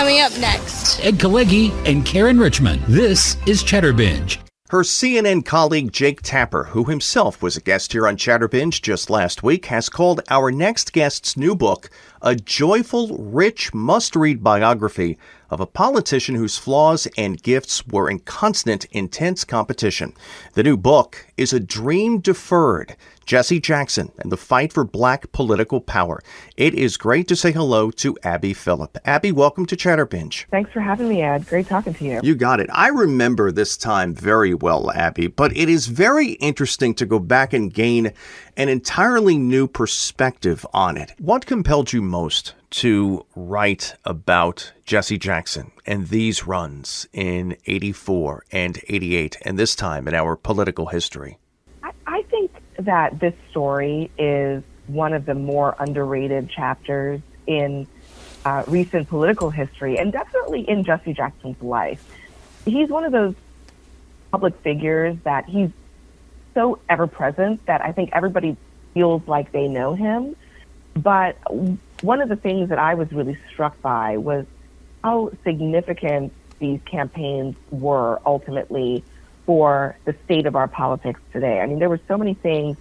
coming up next. Ed Kalegi and Karen Richmond. This is Chatterbinge. Her CNN colleague Jake Tapper, who himself was a guest here on Chatterbinge just last week, has called our next guest's new book a joyful, rich, must-read biography of a politician whose flaws and gifts were in constant, intense competition. The new book is A Dream Deferred, Jesse Jackson and the Fight for Black Political Power. It is great to say hello to Abby Phillip. Abby, welcome to Chatterbinge. Thanks for having me, Ed. Great talking to you. You got it. I remember this time very well, Abby, but it is very interesting to go back and gain an entirely new perspective on it. What compelled you most to write about Jesse Jackson and these runs in 84 and 88 and this time in our political history? I think that this story is one of the more underrated chapters in recent political history and definitely in Jesse Jackson's life. He's one of those public figures that he's so ever-present that I think everybody feels like they know him. But one of the things that I was really struck by was how significant these campaigns were ultimately for the state of our politics today. I mean, there were so many things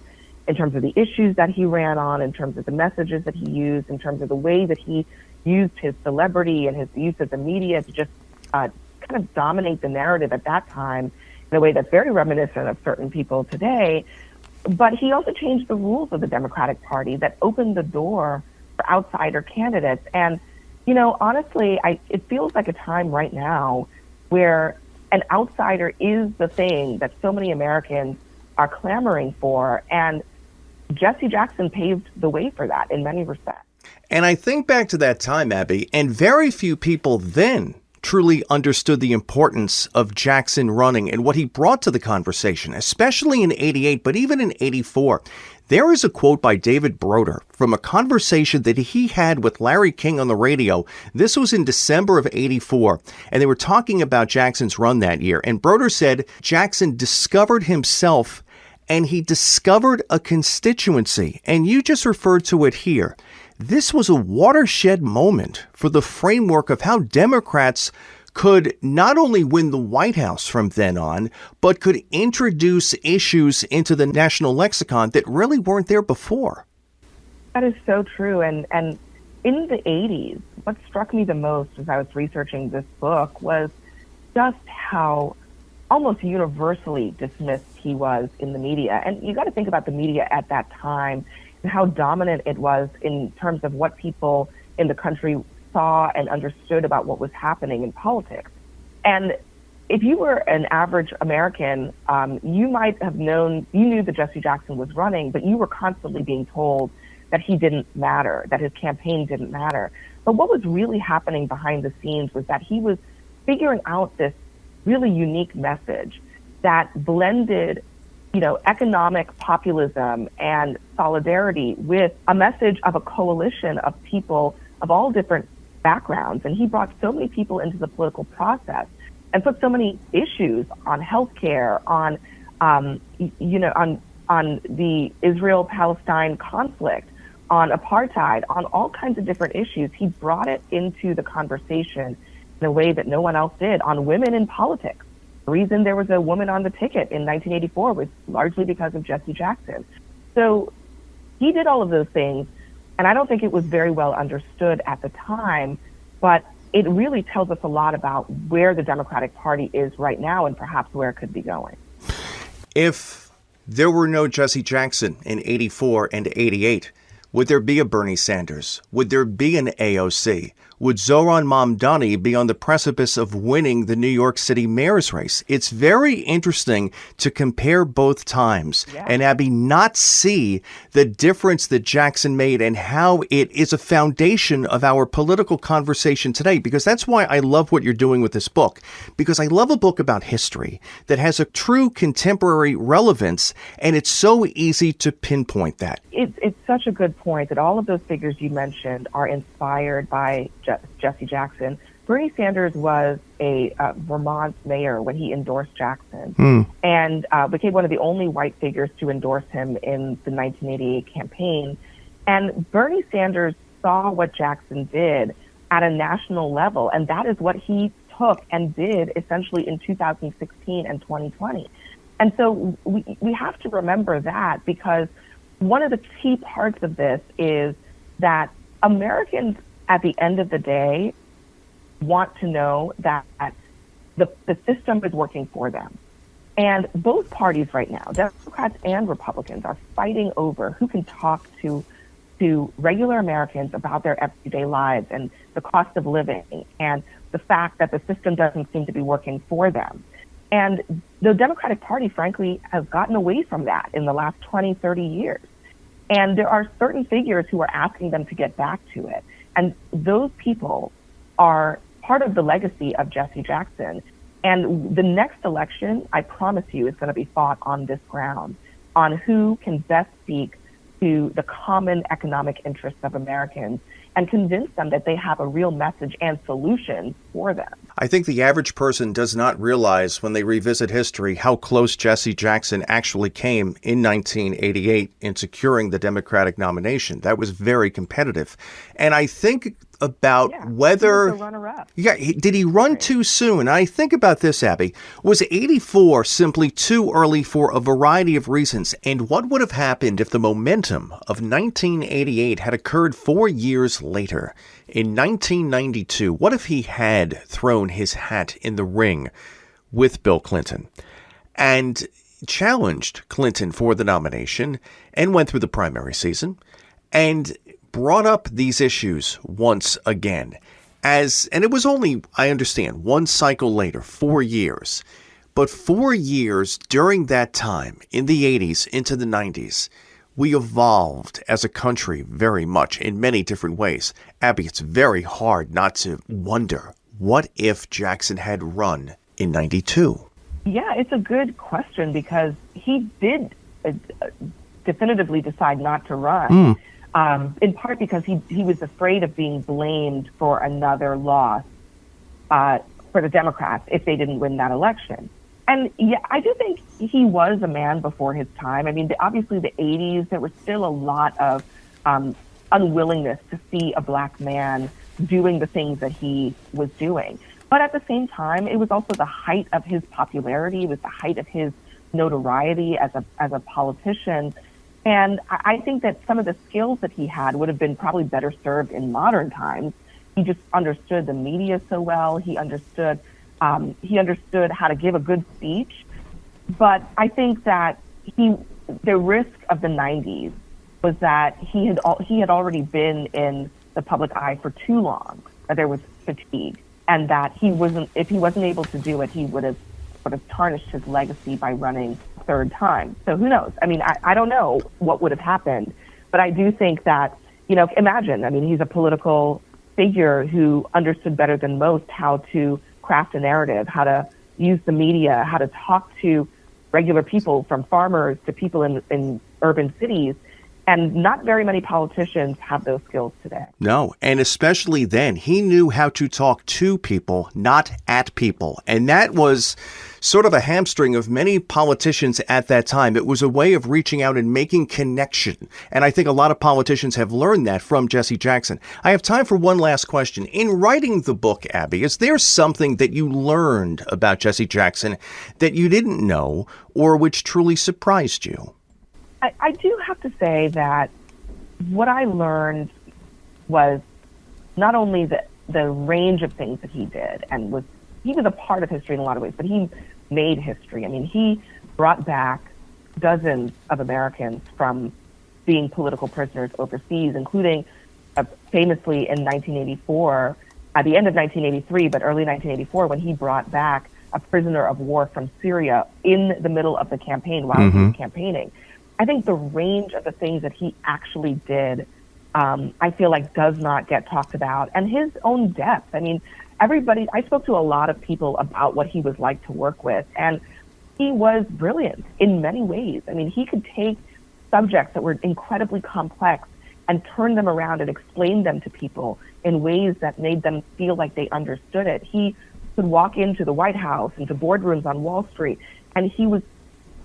in terms of the issues that he ran on, in terms of the messages that he used, in terms of the way that he used his celebrity and his use of the media to just kind of dominate the narrative at that time in a way that's very reminiscent of certain people today. But he also changed the rules of the Democratic Party that opened the door for outsider candidates. And, you know, honestly, it feels like a time right now where an outsider is the thing that so many Americans are clamoring for. And Jesse Jackson paved the way for that in many respects. And I think back to that time, Abby, and very few people then truly understood the importance of Jackson running and what he brought to the conversation, especially in 88, but even in 84. There is a quote by David Broder from a conversation that he had with Larry King on the radio. This was in December of 84, and they were talking about Jackson's run that year. And Broder said Jackson discovered himself and he discovered a constituency. And you just referred to it here. This was a watershed moment for the framework of how Democrats could not only win the White House from then on, but could introduce issues into the national lexicon that really weren't there before. That is so true. And in the 80s, what struck me the most as I was researching this book was just how almost universally dismissed he was in the media. And you got to think about the media at that time and how dominant it was in terms of what people in the country saw and understood about what was happening in politics. And if you were an average American, you might have known, you knew that Jesse Jackson was running, but you were constantly being told that he didn't matter, that his campaign didn't matter. But what was really happening behind the scenes was that he was figuring out this really unique message that blended, you know, economic populism and solidarity with a message of a coalition of people of all different backgrounds. And he brought so many people into the political process and put so many issues on healthcare, on, on the Israel-Palestine conflict, on apartheid, on all kinds of different issues. He brought it into the conversation in a way that no one else did, on women in politics. The reason there was a woman on the ticket in 1984 was largely because of Jesse Jackson. So he did all of those things, and I don't think it was very well understood at the time, but it really tells us a lot about where the Democratic Party is right now and perhaps where it could be going. If there were no Jesse Jackson in 84 and 88, would there be a Bernie Sanders? Would there be an AOC? Would Zohran Mamdani be on the precipice of winning the New York City mayor's race? It's very interesting to compare both times and, Abby, not see the difference that Jackson made and how it is a foundation of our political conversation today, because that's why I love what you're doing with this book, because I love a book about history that has a true contemporary relevance, and it's so easy to pinpoint that. It's such a good point that all of those figures you mentioned are inspired by Jesse Jackson. Bernie Sanders was a Vermont mayor when he endorsed Jackson and became one of the only white figures to endorse him in the 1988 campaign. And Bernie Sanders saw what Jackson did at a national level. And that is what he took and did essentially in 2016 and 2020. And so we have to remember that, because one of the key parts of this is that Americans at the end of the day want to know that the system is working for them. And both parties right now, Democrats and Republicans, are fighting over who can talk to regular Americans about their everyday lives and the cost of living and the fact that the system doesn't seem to be working for them. And the Democratic Party, frankly, has gotten away from that in the last 20, 30 years. And there are certain figures who are asking them to get back to it. And those people are part of the legacy of Jesse Jackson. And the next election, I promise you, is going to be fought on this ground, on who can best speak to the common economic interests of Americans and convince them that they have a real message and solution for them. I think the average person does not realize when they revisit history how close Jesse Jackson actually came in 1988 in securing the Democratic nomination. That was very competitive. And I think about whether... He was the runner-up. Yeah, did he run too soon? I think about this, Abby. Was 84 simply too early for a variety of reasons? And what would have happened if the momentum of 1988 had occurred 4 years later? In 1992, what if he had thrown his hat in the ring with Bill Clinton and challenged Clinton for the nomination and went through the primary season and brought up these issues once again? And it was only, I understand, one cycle later, 4 years. But 4 years during that time, in the 80s into the 90s, we evolved as a country very much in many different ways. Abby, it's very hard not to wonder, what if Jackson had run in 92? Yeah, it's a good question, because he did definitively decide not to run, in part because he was afraid of being blamed for another loss for the Democrats if they didn't win that election. And yeah, I do think he was a man before his time. I mean, obviously the 80s, there was still a lot of unwillingness to see a black man doing the things that he was doing. But at the same time, it was also the height of his popularity. It was the height of his notoriety as a politician. And I think that some of the skills that he had would have been probably better served in modern times. He just understood the media so well. He understood how to give a good speech. But I think that the risk of the 90s was that he had already been in the public eye for too long, that there was fatigue, and that if he wasn't able to do it, he would have sort of tarnished his legacy by running a third time. So who knows? I mean, I don't know what would have happened, but I do think that, imagine, I mean, he's a political figure who understood better than most how to craft a narrative, how to use the media, how to talk to regular people, from farmers to people in urban cities. And not very many politicians have those skills today. No, and especially then, he knew how to talk to people, not at people. And that was sort of a hamstring of many politicians at that time. It was a way of reaching out and making connection. And I think a lot of politicians have learned that from Jesse Jackson. I have time for one last question. In writing the book, Abby, is there something that you learned about Jesse Jackson that you didn't know or which truly surprised you? I do have to say that what I learned was not only the range of things that he did, and he was a part of history in a lot of ways, but he made history. I mean, he brought back dozens of Americans from being political prisoners overseas, including famously in 1984, at the end of 1983, but early 1984, when he brought back a prisoner of war from Syria in the middle of the campaign while he was campaigning. I think the range of the things that he actually did, I feel like does not get talked about. And his own depth. I mean, I spoke to a lot of people about what he was like to work with, and he was brilliant in many ways. I mean, he could take subjects that were incredibly complex and turn them around and explain them to people in ways that made them feel like they understood it. He could walk into the White House, into boardrooms on Wall Street, and he was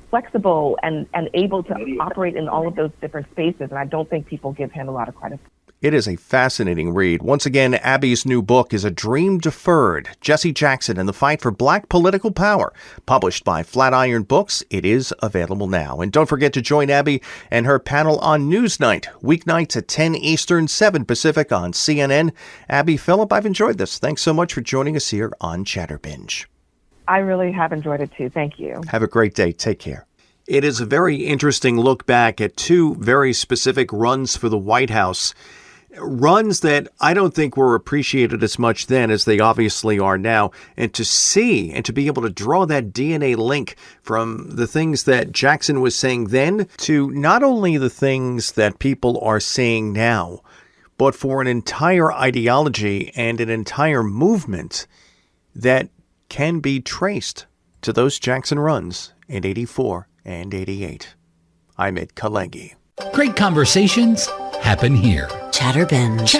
flexible and able to operate in all of those different spaces, and I don't think people give him a lot of credit. It is a fascinating read. Once again, Abby's new book is A Dream Deferred, Jesse Jackson and the Fight for Black Political Power, published by Flatiron Books. It is available now. And don't forget to join Abby and her panel on Newsnight, weeknights at 10 Eastern, 7 Pacific on CNN. Abby Phillip, I've enjoyed this. Thanks so much for joining us here on Chatterbinge. I really have enjoyed it too. Thank you. Have a great day. Take care. It is a very interesting look back at two very specific runs for the White House. Runs that I don't think were appreciated as much then as they obviously are now. And to see and to be able to draw that DNA link from the things that Jackson was saying then to not only the things that people are saying now, but for an entire ideology and an entire movement that can be traced to those Jackson runs in 84 and 88. I'm Ed Kalegi. Great conversations happen here. Chatterbinge.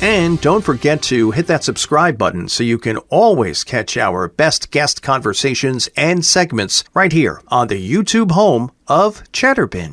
And don't forget to hit that subscribe button so you can always catch our best guest conversations and segments right here on the YouTube home of Chatterbinge.